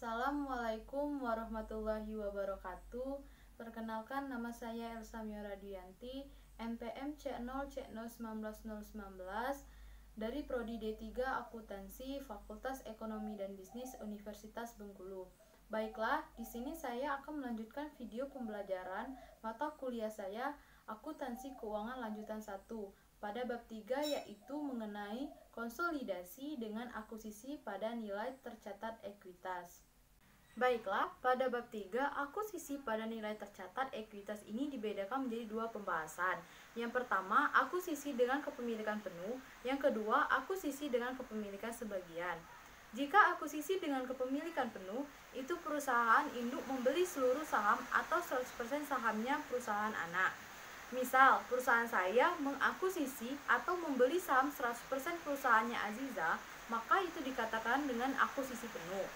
Assalamualaikum warahmatullahi wabarakatuh. Perkenalkan, nama saya Elsa Mioradianti, NPM C0C019 dari Prodi D3 Akuntansi Fakultas Ekonomi dan Bisnis Universitas Bengkulu. Baiklah, di sini saya akan melanjutkan video pembelajaran mata kuliah saya Akuntansi Keuangan Lanjutan 1 pada bab 3, yaitu mengenai konsolidasi dengan akuisisi pada nilai tercatat ekuitas. Baiklah, pada bab 3, akuisisi pada nilai tercatat ekuitas ini dibedakan menjadi dua pembahasan. Yang pertama, akuisisi dengan kepemilikan penuh. Yang kedua, akuisisi dengan kepemilikan sebagian. Jika akuisisi dengan kepemilikan penuh, itu perusahaan induk membeli seluruh saham atau 100% sahamnya perusahaan anak. Misal, perusahaan saya mengakuisisi atau membeli saham 100% perusahaannya Aziza, maka itu dikatakan dengan akuisisi penuh.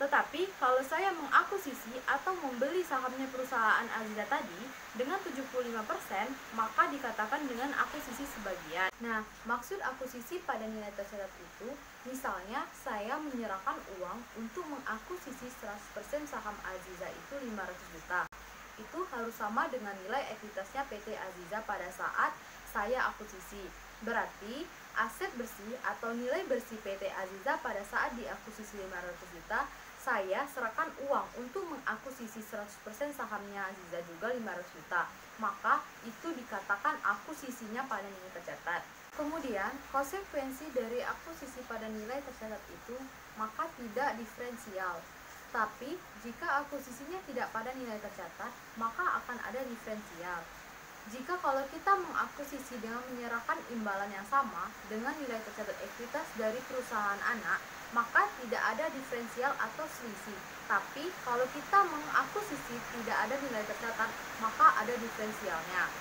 Tetapi, kalau saya mengakuisisi atau membeli sahamnya perusahaan Aziza tadi dengan 75%, maka dikatakan dengan akuisisi sebagian. Nah, maksud akuisisi pada nilai tercatat itu, misalnya saya menyerahkan uang untuk mengakuisisi 100% saham Aziza itu 500 juta. Itu harus sama dengan nilai ekuitasnya PT Aziza pada saat saya akuisisi. Berarti aset bersih atau nilai bersih PT Aziza pada saat diakuisisi 500 juta, saya serahkan uang untuk mengakuisisi 100% sahamnya Aziza juga 500 juta. Maka itu dikatakan akuisisinya pada nilai tercatat. Kemudian, konsekuensi dari akuisisi pada nilai tercatat itu maka tidak diferensial. Tapi, jika akuisisinya tidak pada nilai tercatat, maka akan ada diferensial. Jika kalau kita mengakuisisi dengan menyerahkan imbalan yang sama dengan nilai tercatat ekuitas dari perusahaan anak, maka tidak ada diferensial atau selisih. Tapi, kalau kita mengakuisisi tidak ada nilai tercatat, maka ada diferensialnya.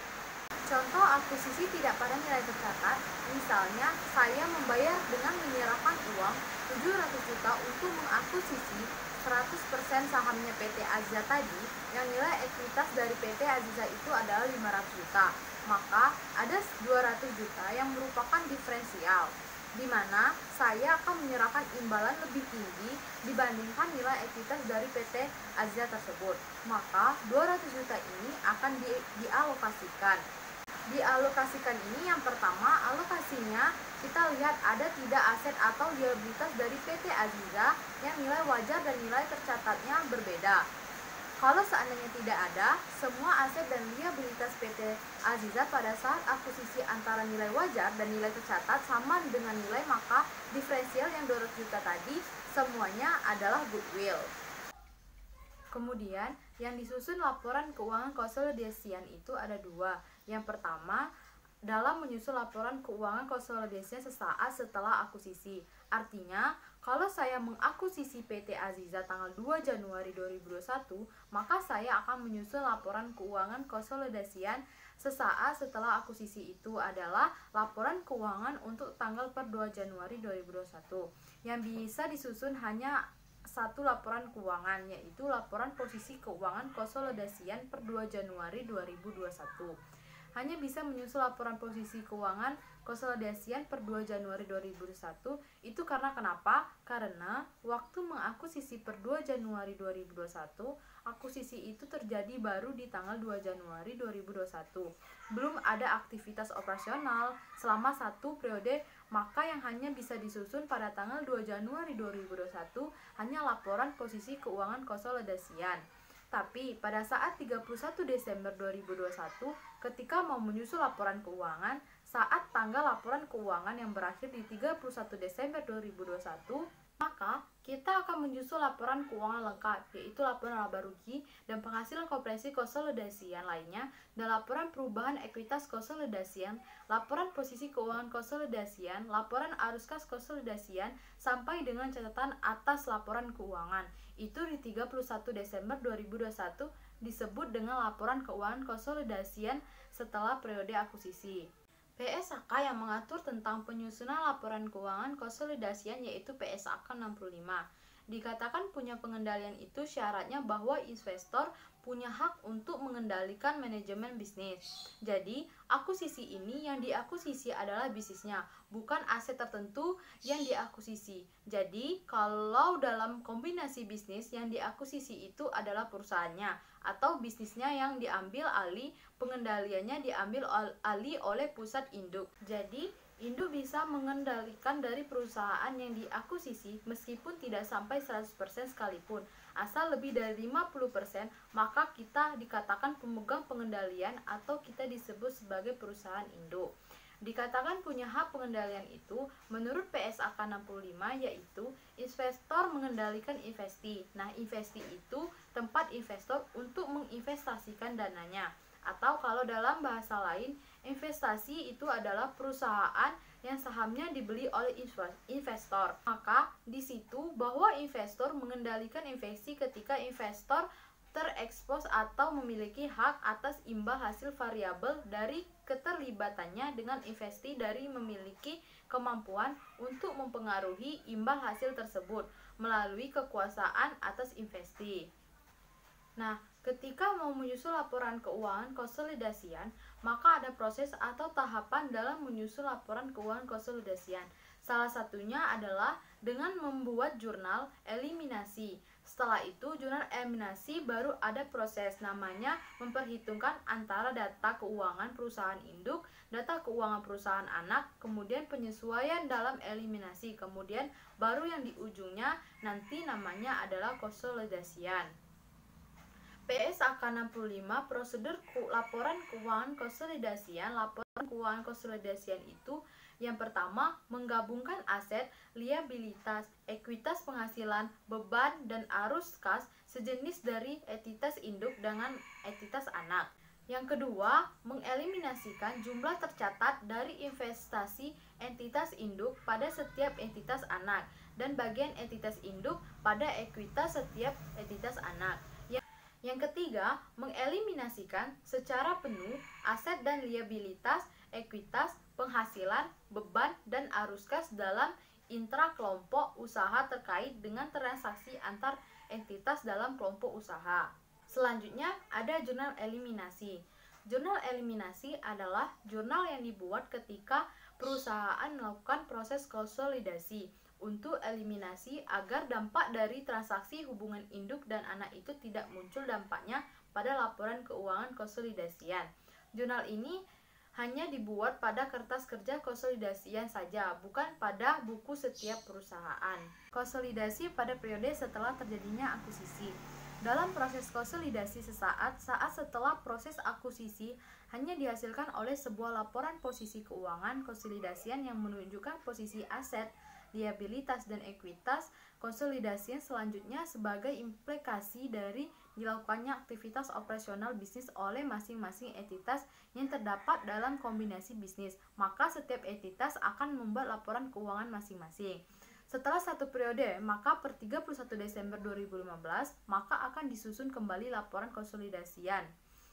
Contoh akuisisi tidak pada nilai tercatat, misalnya saya membayar dengan menyerahkan uang 700 juta untuk mengakuisisi 100% sahamnya PT Aziza tadi, yang nilai ekuitas dari PT Aziza itu adalah 500 juta. Maka ada 200 juta yang merupakan diferensial, di mana saya akan menyerahkan imbalan lebih tinggi dibandingkan nilai ekuitas dari PT Aziza tersebut. Maka 200 juta ini akan dialokasikan. Dialokasikan ini yang pertama, alokasinya kita lihat ada tidak aset atau liabilitas dari PT Aziza yang nilai wajar dan nilai tercatatnya berbeda. Kalau seandainya tidak ada, semua aset dan liabilitas PT Aziza pada saat akuisisi antara nilai wajar dan nilai tercatat sama dengan nilai, maka diferensial yang 200 juta tadi semuanya adalah goodwill. Kemudian, yang disusun laporan keuangan konsolidasian itu ada dua. Yang pertama, dalam menyusun laporan keuangan konsolidasian sesaat setelah akuisisi. Artinya, kalau saya mengakuisisi PT Aziza tanggal 2 Januari 2021, maka saya akan menyusun laporan keuangan konsolidasian sesaat setelah akuisisi. Itu adalah laporan keuangan untuk tanggal per 2 Januari 2021. Yang bisa disusun hanya satu laporan keuangan, yaitu laporan posisi keuangan konsolidasian per 2 Januari 2021. Hanya bisa menyusul laporan posisi keuangan konsolidasian per 2 Januari 2021. Itu karena kenapa? Karena waktu mengakuisisi per 2 Januari 2021, akuisisi itu terjadi baru di tanggal 2 Januari 2021. Belum ada aktivitas operasional selama satu periode, maka yang hanya bisa disusun pada tanggal 2 Januari 2021 hanya laporan posisi keuangan konsolidasian. Tapi pada saat 31 Desember 2021, ketika mau menyusul laporan keuangan, saat tanggal laporan keuangan yang berakhir di 31 Desember 2021, maka kita akan menyusul laporan keuangan lengkap, yaitu laporan laba rugi dan penghasilan koperasi konsolidasian lainnya, dan laporan perubahan ekuitas konsolidasian, laporan posisi keuangan konsolidasian, laporan arus kas konsolidasian, sampai dengan catatan atas laporan keuangan. Itu di 31 Desember 2021 disebut dengan laporan keuangan konsolidasian setelah periode akuisisi. PSAK yang mengatur tentang penyusunan laporan keuangan konsolidasian yaitu PSAK 65. Dikatakan punya pengendalian itu syaratnya bahwa investor punya hak untuk mengendalikan manajemen bisnis. Jadi, akuisisi ini yang diakuisisi adalah bisnisnya, bukan aset tertentu yang diakuisisi. Jadi, kalau dalam kombinasi bisnis yang diakuisisi itu adalah perusahaannya atau bisnisnya yang diambil alih, pengendaliannya diambil alih oleh pusat induk. Jadi, induk bisa mengendalikan dari perusahaan yang diakuisisi meskipun tidak sampai 100% sekalipun. Asal lebih dari 50%, maka kita dikatakan pemegang pengendalian atau kita disebut sebagai perusahaan induk. Dikatakan punya hak pengendalian itu menurut PSAK 65 yaitu investor mengendalikan investi. Nah, investi itu tempat investor untuk menginvestasikan dananya. Atau kalau dalam bahasa lain, investasi itu adalah perusahaan yang sahamnya dibeli oleh investor. Maka di situ bahwa investor mengendalikan investasi ketika investor terekspos atau memiliki hak atas imbal hasil variabel dari keterlibatannya dengan investasi dari memiliki kemampuan untuk mempengaruhi imbal hasil tersebut melalui kekuasaan atas investasi. Nah, ketika mau menyusun laporan keuangan konsolidasian, maka ada proses atau tahapan dalam menyusun laporan keuangan konsolidasian. Salah satunya adalah dengan membuat jurnal eliminasi. Setelah itu, jurnal eliminasi baru ada proses namanya memperhitungkan antara data keuangan perusahaan induk, data keuangan perusahaan anak, kemudian penyesuaian dalam eliminasi, kemudian baru yang di ujungnya nanti namanya adalah konsolidasian. PSAK 65 prosedur laporan keuangan konsolidasian. Laporan keuangan konsolidasian itu yang pertama menggabungkan aset, liabilitas, ekuitas penghasilan, beban, dan arus kas sejenis dari entitas induk dengan entitas anak. Yang kedua, mengeliminasikan jumlah tercatat dari investasi entitas induk pada setiap entitas anak dan bagian entitas induk pada ekuitas setiap entitas anak. Yang ketiga, mengeliminasikan secara penuh aset dan liabilitas, ekuitas, penghasilan, beban, dan arus kas dalam intra-kelompok usaha terkait dengan transaksi antar entitas dalam kelompok usaha. Selanjutnya, ada jurnal eliminasi. Jurnal eliminasi adalah jurnal yang dibuat ketika perusahaan melakukan proses konsolidasi untuk eliminasi agar dampak dari transaksi hubungan induk dan anak itu tidak muncul dampaknya pada laporan keuangan konsolidasian. Jurnal ini hanya dibuat pada kertas kerja konsolidasian saja, bukan pada buku setiap perusahaan. Konsolidasi pada periode setelah terjadinya akuisisi. Dalam proses konsolidasi saat setelah proses akuisisi hanya dihasilkan oleh sebuah laporan posisi keuangan konsolidasian yang menunjukkan posisi aset, liabilitas, dan ekuitas konsolidasian selanjutnya sebagai implikasi dari dilakukannya aktivitas operasional bisnis oleh masing-masing entitas yang terdapat dalam kombinasi bisnis. Maka setiap entitas akan membuat laporan keuangan masing-masing. Setelah satu periode, maka per 31 Desember 2015, maka akan disusun kembali laporan konsolidasian.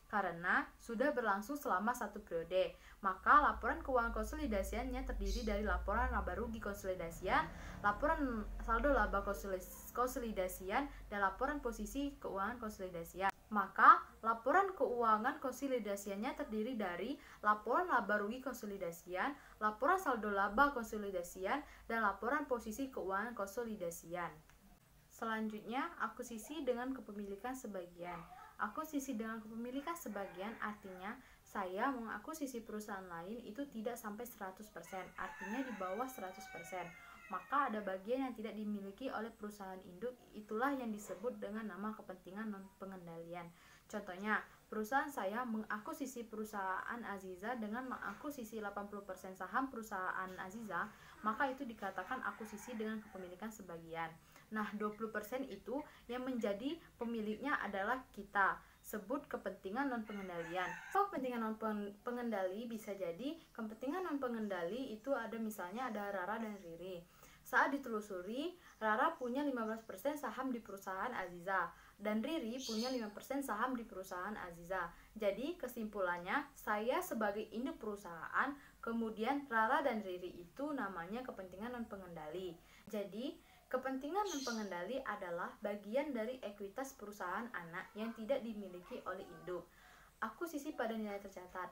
Karena sudah berlangsung selama satu periode, maka laporan keuangan konsolidasiannya terdiri dari laporan laba rugi konsolidasian, laporan saldo laba konsolidasian, dan laporan posisi keuangan konsolidasian. Maka laporan keuangan konsolidasiannya terdiri dari laporan laba rugi konsolidasian, laporan saldo laba konsolidasian, dan laporan posisi keuangan konsolidasian. Selanjutnya, akuisisi dengan kepemilikan sebagian. Akuisisi dengan kepemilikan sebagian artinya saya mengakuisisi perusahaan lain itu tidak sampai 100%, artinya di bawah 100%. Maka ada bagian yang tidak dimiliki oleh perusahaan induk, itulah yang disebut dengan nama kepentingan non-pengendalian. Contohnya, perusahaan saya mengakuisisi perusahaan Aziza dengan mengakuisisi 80% saham perusahaan Aziza, maka itu dikatakan akuisisi dengan kepemilikan sebagian. Nah, 20% itu yang menjadi pemiliknya adalah kita. Sebut kepentingan non-pengendalian. So, kepentingan non-pengendali bisa jadi kepentingan non-pengendali itu ada misalnya ada Rara dan Riri. Saat ditelusuri, Rara punya 15% saham di perusahaan Aziza dan Riri punya 5% saham di perusahaan Aziza. Jadi, kesimpulannya, saya sebagai induk perusahaan, kemudian Rara dan Riri itu namanya kepentingan non-pengendali. Jadi, Kepentingan non pengendali adalah bagian dari ekuitas perusahaan anak yang tidak dimiliki oleh induk. Akuisisi pada nilai tercatat.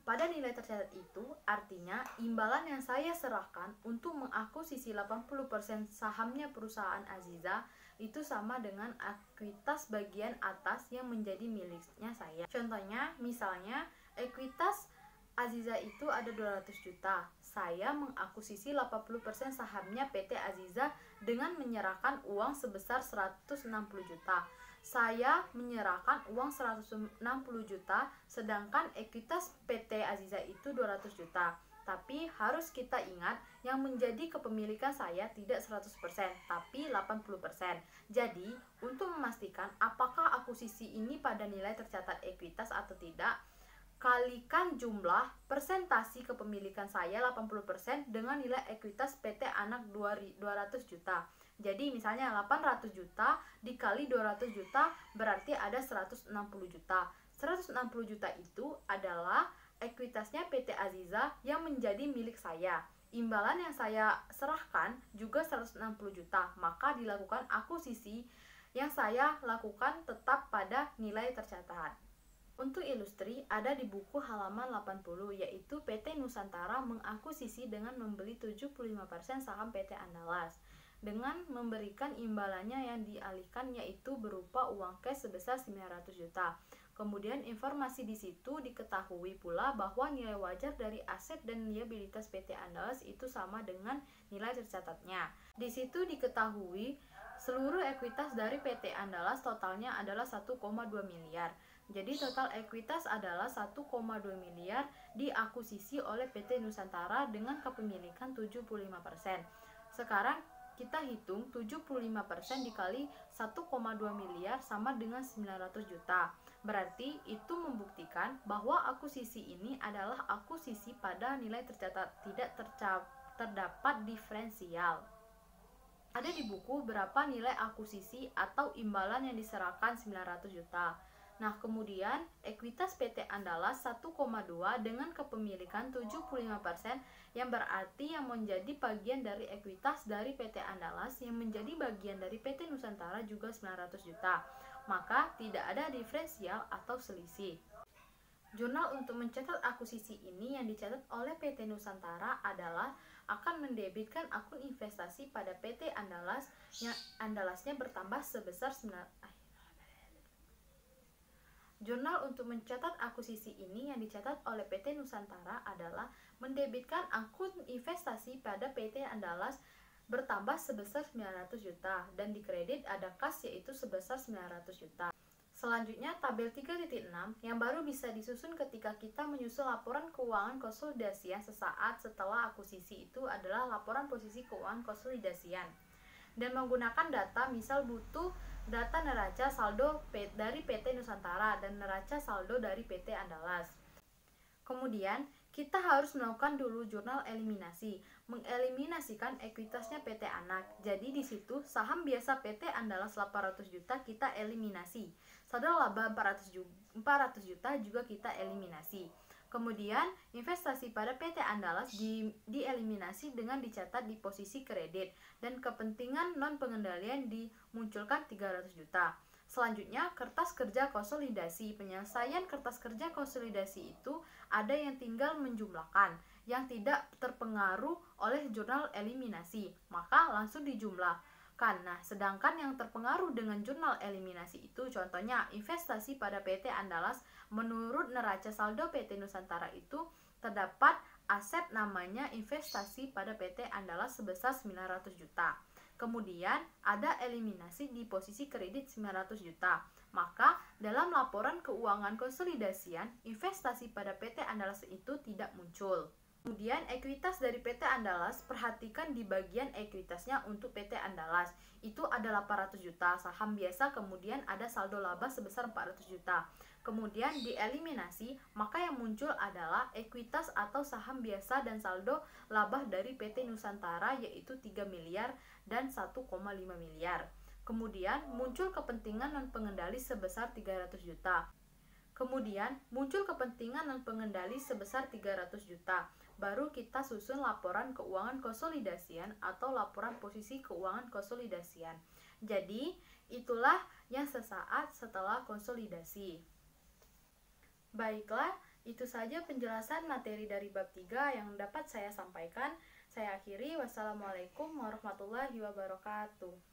Pada nilai tercatat itu artinya imbalan yang saya serahkan untuk mengakuisisi 80% sahamnya perusahaan Aziza itu sama dengan ekuitas bagian atas yang menjadi miliknya saya. Contohnya, misalnya ekuitas Aziza itu ada 200 juta. Saya mengakuisisi 80% sahamnya PT Aziza dengan menyerahkan uang sebesar 160 juta. Saya menyerahkan uang 160 juta, sedangkan ekuitas PT Aziza itu 200 juta. Tapi harus kita ingat yang menjadi kepemilikan saya tidak 100%, tapi 80%. Jadi, untuk memastikan apakah akuisisi ini pada nilai tercatat ekuitas atau tidak, kalikan jumlah persentasi kepemilikan saya 80% dengan nilai ekuitas PT Anak 200 juta. Jadi misalnya 800 juta dikali 200 juta berarti ada 160 juta. 160 juta itu adalah ekuitasnya PT Aziza yang menjadi milik saya. Imbalan yang saya serahkan juga 160 juta, maka dilakukan akuisisi yang saya lakukan tetap pada nilai tercatat. Untuk ilustri ada di buku halaman 80, yaitu PT Nusantara mengakuisisi dengan membeli 75% saham PT Andalas dengan memberikan imbalannya yang dialihkan yaitu berupa uang cash sebesar 900 juta. Kemudian informasi di situ diketahui pula bahwa nilai wajar dari aset dan liabilitas PT Andalas itu sama dengan nilai tercatatnya. Di situ diketahui seluruh ekuitas dari PT Andalas totalnya adalah 1,2 miliar. Jadi total ekuitas adalah 1,2 miliar diakuisisi oleh PT Nusantara dengan kepemilikan 75%. Sekarang kita hitung 75% dikali 1,2 miliar sama dengan 900 juta. Berarti itu membuktikan bahwa akuisisi ini adalah akuisisi pada nilai tercatat, tidak terdapat diferensial. Ada di buku berapa nilai akuisisi atau imbalan yang diserahkan 900 juta. Nah, kemudian ekuitas PT Andalas 1,2 dengan kepemilikan 75% yang berarti yang menjadi bagian dari ekuitas dari PT Andalas yang menjadi bagian dari PT Nusantara juga 900 juta. Maka tidak ada diferensial atau selisih. Jurnal untuk mencatat akuisisi ini yang dicatat oleh PT Nusantara adalah akan mendebitkan akun investasi pada PT Andalas yang Andalasnya bertambah sebesar 9. Jurnal untuk mencatat akuisisi ini yang dicatat oleh PT Nusantara adalah mendebitkan akun investasi pada PT Andalas bertambah sebesar 900 juta dan dikredit ada kas yaitu sebesar 900 juta. Selanjutnya tabel 3.6 yang baru bisa disusun ketika kita menyusun laporan keuangan konsolidasian sesaat setelah akuisisi itu adalah laporan posisi keuangan konsolidasian. Dan menggunakan data misal butuh data neraca saldo dari PT Nusantara dan neraca saldo dari PT Andalas. Kemudian kita harus melakukan dulu jurnal eliminasi, mengeliminasikan ekuitasnya PT Anak. Jadi di situ saham biasa PT Andalas 800 juta kita eliminasi. Saldo laba 400 juta juga kita eliminasi. Kemudian investasi pada PT Andalas dieliminasi dengan dicatat di posisi kredit dan kepentingan non pengendalian dimunculkan 300 juta. Selanjutnya kertas kerja konsolidasi. Penyelesaian kertas kerja konsolidasi itu ada yang tinggal menjumlahkan, yang tidak terpengaruh oleh jurnal eliminasi, maka langsung dijumlah. Nah, sedangkan yang terpengaruh dengan jurnal eliminasi itu contohnya investasi pada PT Andalas menurut neraca saldo PT Nusantara itu terdapat aset namanya investasi pada PT Andalas sebesar 900 juta. Kemudian ada eliminasi di posisi kredit 900 juta. Maka dalam laporan keuangan konsolidasian investasi pada PT Andalas itu tidak muncul. Kemudian ekuitas dari PT Andalas, perhatikan di bagian ekuitasnya untuk PT Andalas itu ada 800 juta saham biasa, kemudian ada saldo laba sebesar 400 juta. Kemudian dieliminasi, maka yang muncul adalah ekuitas atau saham biasa dan saldo laba dari PT Nusantara yaitu 3 miliar dan 1,5 miliar. Kemudian muncul kepentingan non pengendali sebesar 300 juta. Kemudian muncul kepentingan non pengendali sebesar 300 juta. baru kita susun laporan keuangan konsolidasian atau laporan posisi keuangan konsolidasian. Jadi, itulah yang sesaat setelah konsolidasi. Baiklah, itu saja penjelasan materi dari bab 3 yang dapat saya sampaikan. Saya akhiri, wassalamualaikum warahmatullahi wabarakatuh.